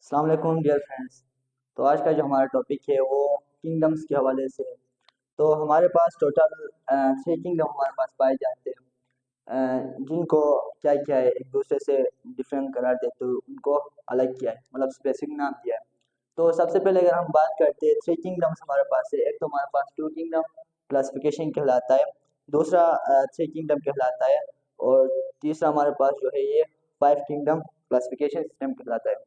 अस्सलाम वालेकुम dear friends. तो आज का जो हमारा टॉपिक है वो किंगडम्स के हवाले से है। तो हमारे पास टोटल 6 किंगडम हमारे पास पाए जाते हैं, जिनको क्या क्या है एक दूसरे से डिफरेंट करार देते हुए उनको अलग किया है, मतलब स्पेसिफिक नाम दिया है। तो सबसे पहले अगर हम बात करते हैं 3 किंगडम्स हमारे पास है। एक तो हमारे पास 2 किंगडम क्लासिफिकेशन कहलाता है, दूसरा 3 किंगडम कहलाता है, और तीसरा हमारे पास जो है ये 5 किंगडम क्लासिफिकेशन सिस्टम कहलाता है।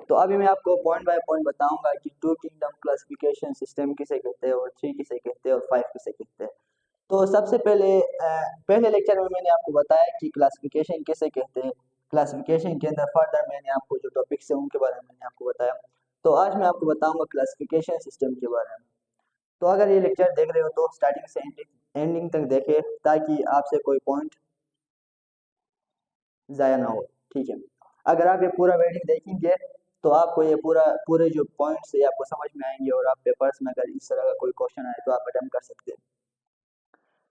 तो अभी मैं आपको पॉइंट बाय पॉइंट बताऊंगा कि 2 किंगडम क्लासिफिकेशन सिस्टम किसे कहते हैं और 3 किसे कहते हैं और 5 किसे कहते हैं। तो सबसे पहले पहले लेक्चर में मैंने आपको बताया कि क्लासिफिकेशन किसे कहते हैं। क्लासिफिकेशन के अंदर फर्दर मैंने आपको जो टॉपिक्स हैं उनके बारे में मैंने आपको बताया। तो आज मैं आपको बताऊंगा क्लासिफिकेशन सिस्टम के बारे में। तो अगर ये लेक्चर देख रहे हो तो स्टार्टिंग से एंडिंग तक देखे ताकि आपसे कोई पॉइंट ज़ाया ना हो। ठीक है, अगर आप ये पूरा वीडियो देखेंगे तो आपको ये पूरे जो पॉइंट्स है आपको समझ में आएंगे, और आप पेपर्स में अगर इस तरह का कोई क्वेश्चन आए तो आप अटेम्प्ट कर सकते हैं।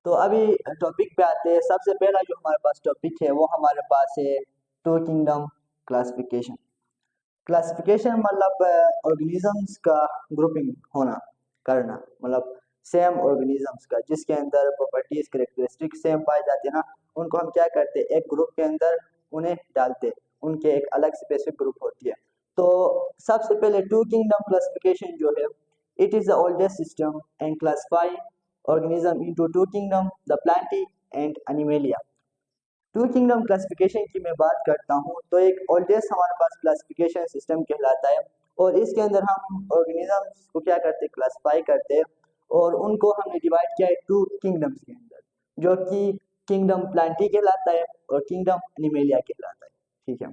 तो अभी टॉपिक पे आते हैं। सबसे पहला जो हमारे पास टॉपिक है वो हमारे पास है 2 किंगडम क्लासिफिकेशन। क्लासिफिकेशन मतलब ऑर्गेनिजम्स का ग्रुपिंग होना करना, मतलब सेम ऑर्गेनिजम्स का जिसके अंदर प्रॉपर्टीज कैरेक्टरिस्टिक सेम पाए जाते हैं ना, उनको हम क्या करते हैं एक ग्रुप के अंदर उन्हें डालते हैं, उनके एक अलग स्पेसिफिक ग्रुप होती है। तो सबसे पहले 2 किंगडम क्लासिफिकेशन जो है, it is the oldest system and classify organism into 2 kingdom, the plantae and animalia। 2 kingdom classification की मैं बात करता हूँ तो एक ओल्डेस्ट हमारे पास क्लासिफिकेशन सिस्टम कहलाता है, और इसके अंदर हम ऑर्गेनिजम्स को क्या करते हैं क्लासिफाई करते हैं, और उनको हमने डिवाइड किया है 2 किंगडम्स के अंदर, जो कि किंगडम प्लांटी कहलाता है और किंगडम एनिमेलिया कहलाता है। ठीक है,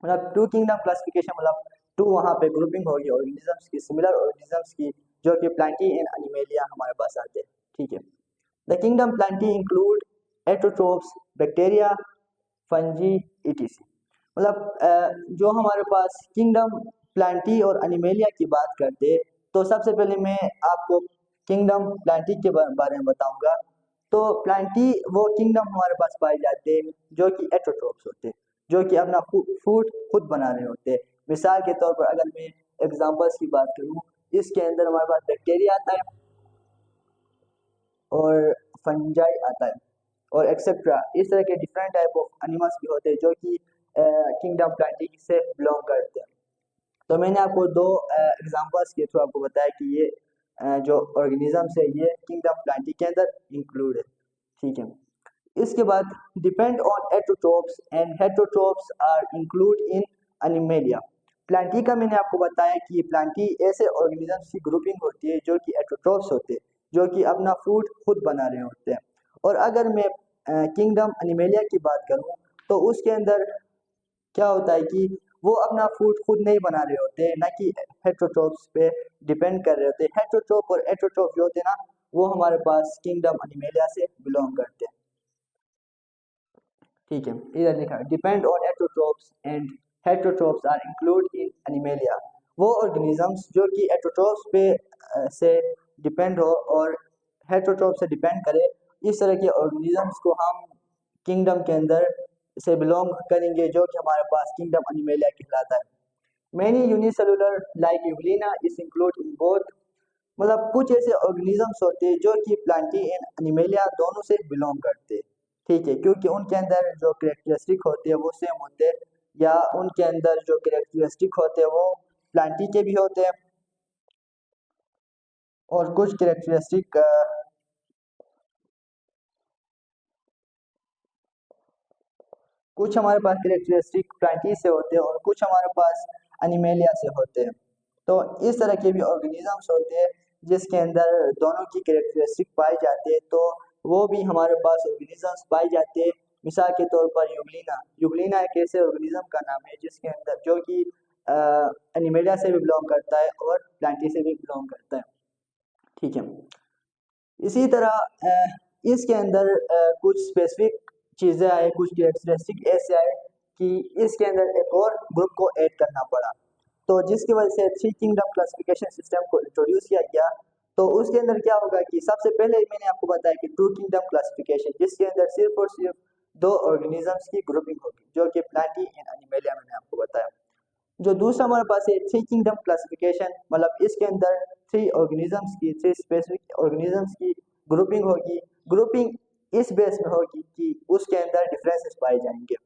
मतलब 2 किंगडम क्लासिफिकेशन मतलब 2 वहाँ पे ग्रुपिंग होगी ऑर्गेनिजम्स की, सिमिलर ऑर्गेनिजम्स की, जो कि प्लांटी एंड एनिमेलिया हमारे पास आते हैं। ठीक है, the kingdom Plantae include autotrophs, bacteria, fungi, etc. मतलब जो हमारे पास किंगडम प्लांटी और एनिमेलिया की बात करते हैं, तो सबसे पहले मैं आपको किंगडम प्लांटी के बारे में बताऊंगा। तो प्लांटी वो किंगडम हमारे पास पाए जाते हैं जो कि एटोट्रोप्स होते हैं, जो कि अपना फूड खुद बना रहे होते हैं। मिसाल के तौर पर अगर मैं एग्जांपल्स की बात करूं, इसके अंदर हमारे पास बैक्टीरिया आता है और फंजाई आता है और एक्सेट्रा, इस तरह के डिफरेंट टाइप ऑफ एनिमल्स भी होते हैं जो कि किंगडम प्लांटी से बिलोंग करते हैं। तो मैंने आपको 2 एग्जांपल्स के थ्रू आपको बताया कि ये जो ऑर्गेनिजम्स है ये किंगडम प्लांटी के अंदर इंक्लूड है। ठीक है, इसके बाद depend on autotrophs and heterotrophs are include in Animalia. Plantae का मैंने आपको बताया कि प्लांटी ऐसे ऑर्गेनिजम्स की ग्रुपिंग होती है जो कि एटोट्रोप्स होते हैं, जो कि अपना फूड खुद बना रहे होते हैं। और अगर मैं किंगडम एनिमेलिया की बात करूं तो उसके अंदर क्या होता है कि वो अपना फूड खुद नहीं बना रहे होते, ना कि हेटरोट्रोप्स पे डिपेंड कर रहे होते। हेटरोट्रोप और एटोट्रोप जो होते हैं ना, वो हमारे पास किंगडम एनिमेलिया से बिलोंग करते हैं। ठीक है, इधर लिखा है depend on autotrophs and heterotrophs are include in Animalia. वो ऑर्गेनिजम्स जो कि एटोट्रोप्स पे से डिपेंड हो और हेटरोट्रोप से डिपेंड करे, इस तरह के ऑर्गेनिजम्स को हम किंगडम के अंदर से बिलोंग करेंगे, जो कि हमारे पास किंगडम एनिमेलिया कहलाता है। Many unicellular like Euglena is include in both. मतलब कुछ ऐसे ऑर्गेनिजम्स होते हैं जो कि प्लांटी एंड एनिमेलिया दोनों से बिलोंग करते हैं। ठीक है, क्योंकि उनके अंदर जो कैरेक्टरिस्टिक होते हैं वो सेम होते हैं, या उनके अंदर जो कैरेक्टरिस्टिक होते हैं वो प्लांटी के भी होते हैं, और कुछ कैरेक्टरिस्टिक कुछ हमारे पास कैरेक्टरिस्टिक प्लांटी से होते हैं और कुछ हमारे पास एनिमेलिया से होते हैं। तो इस तरह के भी ऑर्गेनिजम्स होते हैं जिसके अंदर दोनों की कैरेक्टरिस्टिक पाई जाती है, तो वो भी हमारे पास ऑर्गेनिजम्स पाई जाते हैं। मिसाल के तौर पर यूग्लिना, यूग्लिना एक ऐसे ऑर्गेनिज्म का नाम है जिसके अंदर जो कि एनिमेलिया से भी बिलोंग करता है और प्लांटी से भी बिलोंग करता है। ठीक है, इसी तरह इसके अंदर कुछ स्पेसिफिक चीज़ें आए, कुछ कैरेक्टरिस्टिक ऐसे आए कि इसके अंदर एक और ग्रुप को ऐड करना पड़ा, तो जिसकी वजह से 3 किंगडम क्लासिफिकेशन सिस्टम को इंट्रोड्यूस किया गया। तो उसके अंदर क्या होगा कि सबसे पहले मैंने आपको बताया कि 2 किंगडम क्लासिफिकेशन, जिसके अंदर सिर्फ और सिर्फ 2 ऑर्गेनिजम्स की ग्रुपिंग होगी, जो कि प्लांटी एंड एनिमेलिया मैंने आपको बताया। जो दूसरा हमारे पास है थ्री किंगडम क्लासिफिकेशन, मतलब इसके अंदर थ्री स्पेसिफिक ऑर्गेनिजम्स की ग्रुपिंग होगी। ग्रुपिंग इस बेस में होगी कि उसके अंदर डिफरेंसेस पाए जाएंगे।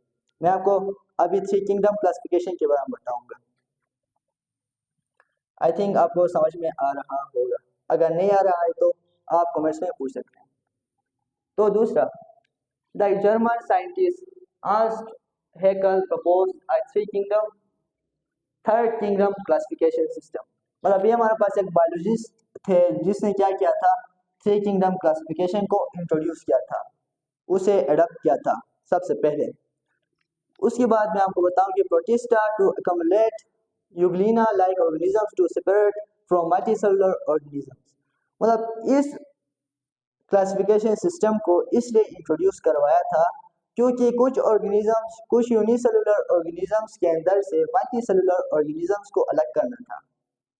मैं आपको अभी थ्री किंगडम क्लासिफिकेशन के बारे में बताऊंगा। आई थिंक आपको समझ में आ रहा होगा, अगर नहीं आ रहा है तो आप कमेंट्स में पूछ सकते हैं। तो दूसरा, the German scientist asked Haeckel proposed a three kingdom third kingdom classification system. मतलब ये हमारे पास एक बायोलॉजिस्ट थे जिसने क्या किया था, थ्री किंगडम क्लासिफिकेशन को इंट्रोड्यूस किया था, उसे अडॉप्ट किया था सबसे पहले। उसके बाद मैं आपको बताऊं कि Protista to accumulate Euglena like organisms to separate from multicellular organisms. मतलब इस क्लासिफिकेशन सिस्टम को इसलिए इंट्रोड्यूस करवाया था क्योंकि कुछ यूनिसेलुलर ऑर्गेनिजम्स के अंदर से मल्टीसेलुलर ऑर्गेनिजम्स को अलग करना था।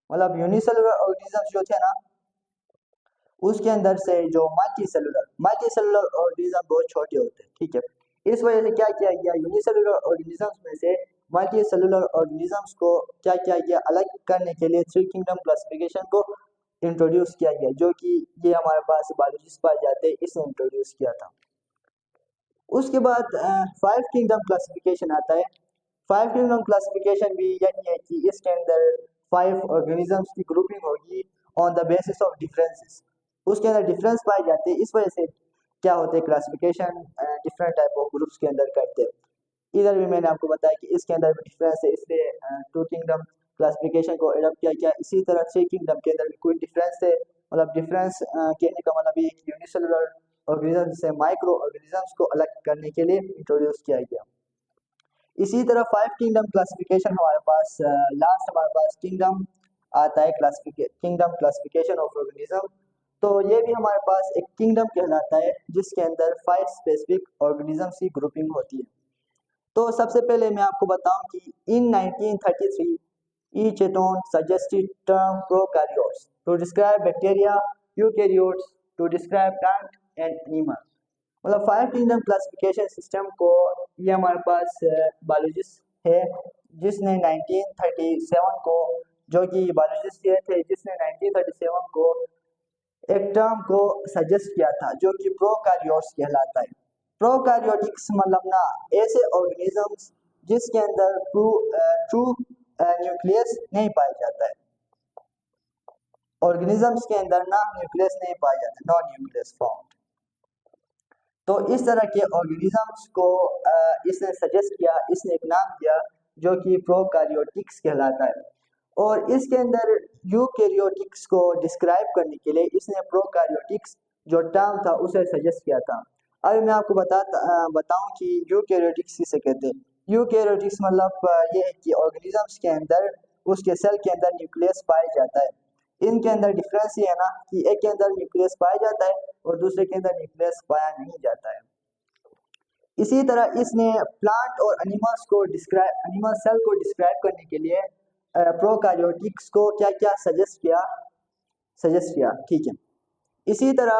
मतलब यूनिसेलुलर ऑर्गेनिजम्स जो थे ना, उसके अंदर से जो मल्टीसेलुलर ऑर्गेनिज्म बहुत छोटे होते हैं, ठीक है। इस वजह से क्या किया गया, यूनिसेलुलर ऑर्गेनिजम्स में से मल्टीसेलुलर ऑर्गेनिजम्स को क्या किया गया, अलग करने के लिए थ्री किंगडम क्लासिफिकेशन को इंट्रोड्यूस किया गया, जो कि ये हमारे पास बायोलॉजिस्ट पाए जाते हैं, इसने इंट्रोड्यूस किया था। उसके बाद फाइव किंगडम क्लासिफिकेशन आता है। फाइव किंगडम क्लासिफिकेशन भी यही है कि इसके अंदर फाइव ऑर्गेनिजम्स की ग्रुपिंग होगी on the basis of differences. उसके अंदर डिफरेंस पाए जाते हैं, इस वजह से क्या होते हैं, classification different type of groups के अंदर करते हैं। इधर भी मैंने आपको बताया कि इसके अंदर भी डिफरेंस है, इसलिए टू किंगडम क्लासिफिकेशन को एडॉप्ट किया गया। इसी तरह थ्री किंगडम के अंदर भी कोई डिफरेंस है, मतलब डिफरेंस कहने का मतलब ये कि यूनिसेलुलर ऑर्गेनिज्म से माइक्रो ऑर्गेनिजम्स को अलग करने के लिए इंट्रोड्यूस किया गया। इसी तरह फाइव किंगडम क्लासिफिकेशन हमारे पास लास्ट हमारे पास किंगडम आता है, किंगडम क्लासिफिकेशन ऑफ ऑर्गेनिज्म। तो ये भी हमारे पास एक किंगडम कहलाता है जिसके अंदर फाइव स्पेसिफिक ऑर्गेनिजम्स की ग्रुपिंग होती है। तो सबसे पहले मैं आपको बताऊं कि इन 1933 Echeton suggested term prokaryotes to describe bacteria, eukaryotes to describe plant and animal। मतलब फाइव किंगडम क्लासिफिकेशन सिस्टम को ये हमारे पास बायोलॉजिस्ट है जिसने 1937 को, जो कि बायोलॉजिस्ट ये थे जिसने 1937 को एक टर्म को सजेस्ट किया था जो कि प्रोकार्योट्स कहलाता है। प्रोकार्योटिक्स मतलब ना ऐसे ऑर्गेनिजम्स जिसके अंदर ट्रू न्यूक्लियस नहीं पाया जाता है। ऑर्गेनिजम्स के अंदर ना न्यूक्लियस नहीं पाया जाता, नॉन न्यूक्लियस फॉर्म। तो इस तरह के ऑर्गेनिजम्स को इसने सजेस्ट किया, इसने एक नाम दिया जो कि प्रोकार्योटिक्स कहलाता है। और इसके अंदर यूकैरियोटिक्स को डिस्क्राइब करने के लिए इसने प्रोकार्योटिक्स जो टर्म था उसे सजेस्ट किया था। अभी मैं आपको बताऊं कि यूकैरियोटिक्स किसे कहते हैं। यूकैरियोटिक्स मतलब ये है कि ऑर्गेनिजम्स के अंदर, उसके सेल के अंदर न्यूक्लियस पाया जाता है। इनके अंदर डिफरेंस ये है ना कि एक के अंदर न्यूक्लियस पाया जाता है और दूसरे के अंदर न्यूक्लियस पाया नहीं जाता है। इसी तरह इसने प्लांट और एनिमल सेल को डिस्क्राइब करने के लिए प्रोकार्योटिक्स को क्या क्या सजेस्ट किया, ठीक है। इसी तरह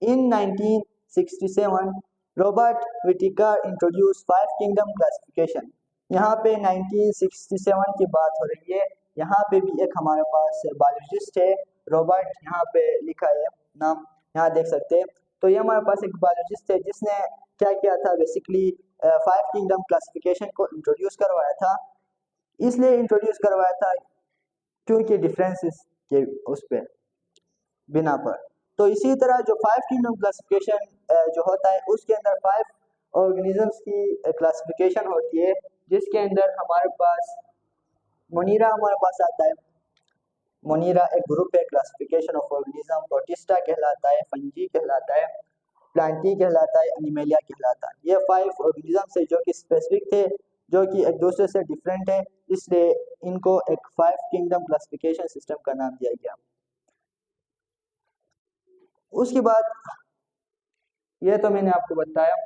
इन 1967 Robert विटिकर introduce five kingdom classification. यहाँ पे 1967 की बात हो रही है। यहाँ पे भी एक हमारे पास बायोलॉजिस्ट है रॉबर्ट, यहाँ पे लिखा है नाम, यहाँ देख सकते हैं। तो ये हमारे पास एक बायोलॉजिस्ट है जिसने क्या किया था, बेसिकली फाइव किंगडम क्लासिफिकेशन को इंट्रोड्यूस करवाया था। इसलिए इंट्रोड्यूस करवाया था क्योंकि डिफरेंसेस के उस पे बिना पर। तो इसी तरह जो फाइव किंगडम क्लासिफिकेशन जो होता है उसके अंदर फाइव ऑर्गेनिजम्स की क्लासिफिकेशन होती है, जिसके अंदर हमारे पास मोनीरा हमारे पास आता है। मोनीरा एक ग्रुप है, क्लासिफिकेशन ऑफ ऑर्गेनिज्म। प्रोटिस्टा कहलाता है, फंजी कहलाता है, प्लांटी कहलाता है, एनिमेलिया कहलाता है। ये फाइव ऑर्गेनिजम्स है जो कि स्पेसिफिक थे, जो कि एक दूसरे से डिफरेंट है, इसलिए इनको एक फाइव किंगडम क्लासिफिकेशन सिस्टम का नाम दिया गया। उसके बाद ये तो मैंने आपको बताया।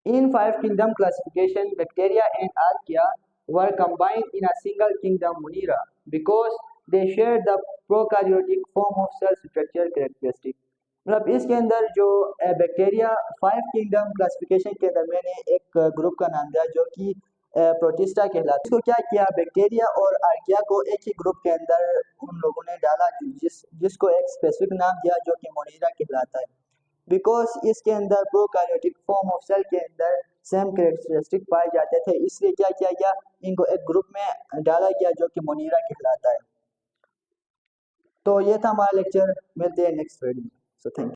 In five kingdom classification, bacteria and archaea were combined in a single kingdom Monera because they shared the prokaryotic form of cell structure characteristic। मतलब इसके अंदर जो बैक्टीरिया 5 किंगडम क्लासिफिकेशन के अंदर मैंने एक ग्रुप का नाम दिया जो कि प्रोटिस्टा कहलाता है। इसको क्या किया, बैक्टीरिया और आर्किया को एक ही ग्रुप के अंदर उन लोगों ने डाला जिसको एक स्पेसिफिक नाम दिया जो कि मोनेरा कहलाता है। बिकॉज इसके अंदर प्रोकैरियोटिक फॉर्म ऑफ सेल के अंदर सेम कैरेक्टरिस्टिक पाए जाते थे, इसलिए क्या किया गया, इनको एक ग्रुप में डाला गया जो कि मोनेरा कहलाता है। तो ये था हमारा लेक्चर, मिलते हैं नेक्स्ट वीडियो में। So thank you.